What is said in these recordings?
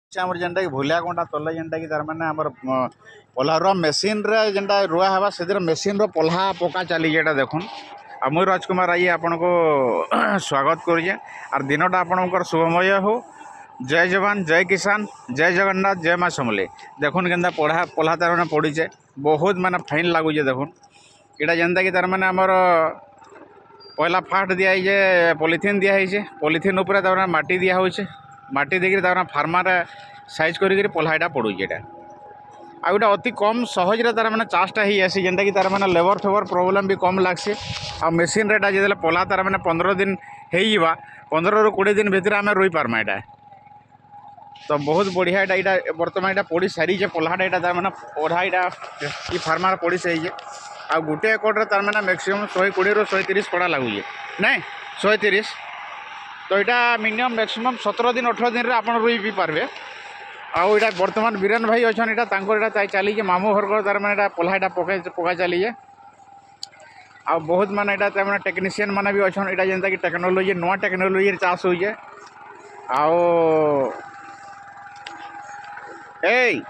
आमर जेनटा कि भूलिया कंटा तले जेनटा कि तार माने हमर पल्हार मेसीन रे जेनटा रुआ हवा से मेसीन रो पल्हा पका चली जेटा देखुन आ मुई राजकुमार आई आपन को स्वागत करुचे आर दिनटा आपनकर शुभमय हो। जय जवान जय किसान जय जगन्नाथ जय माँ समले। देखुन केन्ता पल्हा तार माने पड़ीचे बहुत माने फाइन लगुचे। देखुन इटा जेनता कि तार माने हमर पहला फाट दिया है पॉलिथीन दिया है पॉलिथीन ऊपर तार माटी दिया होचे माटी देकर तार फार्मार साइज करी पल्हाटा पड़ूचे। एटा आ गोटे अति कम सहज तार मैंने चाषटा ही आसी जेनटा कि तार मैंने लेबर फेबर प्रोब्लेम भी कम लगसी आ मेसीन रेटा जो पल्हा तार मैंने 15 दिन हो 15 ରୁ 20 दिन भितर आम रोई पार्मा। एटा तो बहुत बढ़िया एटा बर्तमान एटा पड़ी सारी पल्हाटा एटा तार मैंने पढ़ा ये फार्मार पड़ी सारी आ गोटे एकड़ तार मैंने मैक्सिमम 120 ରୁ 130 पड़ा लगुचे नाई 130 तो यहाँ मिनिमम मैक्सिमम 17 दिन 18 दिन आप रुई भी पार्बे। आउ इटा बर्तमान बीरेन भाई अच्छा यहाँ चली मामू घर तार मैंने पल्हाटा पका चली आ बहुत माने मैंने टेक्नीशियन मैंने भी अच्छा यहाँ जेनता कि टेक्नोलोजी नुआ टेक्नोलोजी चाष होजे। आओ ए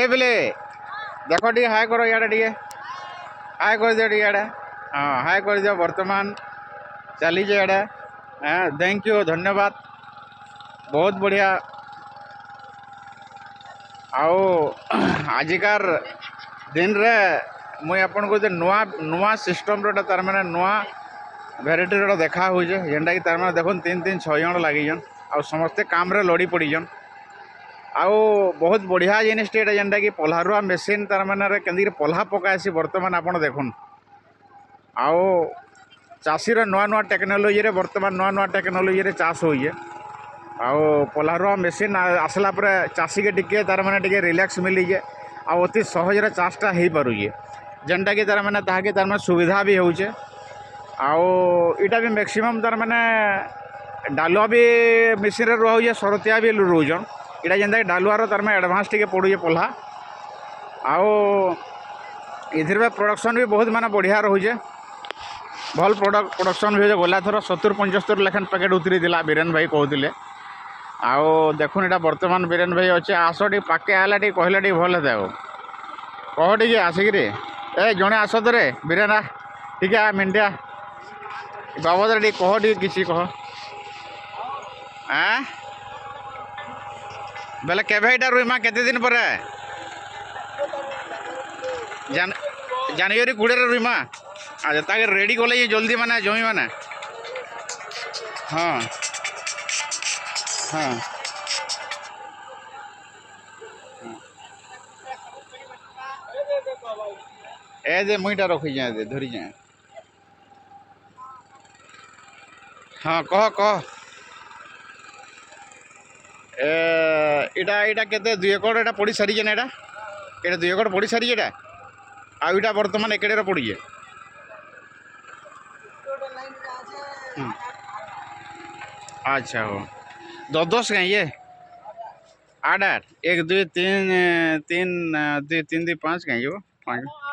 बेले देख टे हाय करो इे टे हाय कर दियो इे हाँ हाय कर दियो बर्तमान चली इे हाँ थैंक यू धन्यवाद बहुत बढ़िया। आओ आजिकार दिन रे मुई आपन को नुआ नुआ सिस्टम रो तार माने नुआ भेराइटी रो देखा हो जेनटा कि तार माने देखुन 3-3 6 जन लगिजन आ समस्ते काम रे लड़ी पड़ीजन। आओ बहुत बढ़िया जिनिस टे जेनटा कि पल्हारुआ मेसीन तार माने केंदी पल्हा पकासी बर्तमान आपन देखुन। आओ चाषीर नुआ नुआ टेक्नोलोजी रे बर्तमान नुआ नुआ टेक्नोलोजी रे चाष होइए। आओ पल्हारुआ मेसीन आसला पर चाषी के टिके तार माने टिके रिलैक्स मिलीजे आ अति सहज चाषटा हो पारुजे जेनटा कि तार माने ताहाके तार माने सुविधा भी होचे। आओ इटा भी मैक्सिमम तार माने डालुआ भी मेसीन रे रोहुजे सरतिया भी रोजन इटा जेनता कि डालुआर तार माने एडवांस टिके पड़ुजे पल्हा। आओ इधर प्रोडक्शन भी बहुत माने बढ़िया रोचे भल प्रोडक्शन भी गला थर 70-75 लेखन पैकेट उतरी दिला बीरेन भाई कहते। आओ देखुन एटा बर्तमान बीरेन भाई अच्छे आस टी पाके आला टी कहले टी भल हे कह टी आसिकी ए जड़े आस तो रे बीरेन ठीक है मिंटिया बाबद टी कह टी किसी कह बेले केभे इटा रुईमा केते दिन पर जनवरी 20 रुईमा अच्छा ताके रेडी कले जल्दी माने जमी माने हाँ हाँ ए दे मुईटा रखी जाए दे धरी जाए हाँ कह कह इटा केते 2 एकड़ एटा पड़ी सारी जेना एटा 2 एकड़ पड़ी सारी एटा आ इटा वर्तमान एकड़े पड़ी है। अच्छा हो 10 कहीं ये 8 1 2 3 3 2 3 2 5 कहीं वो 5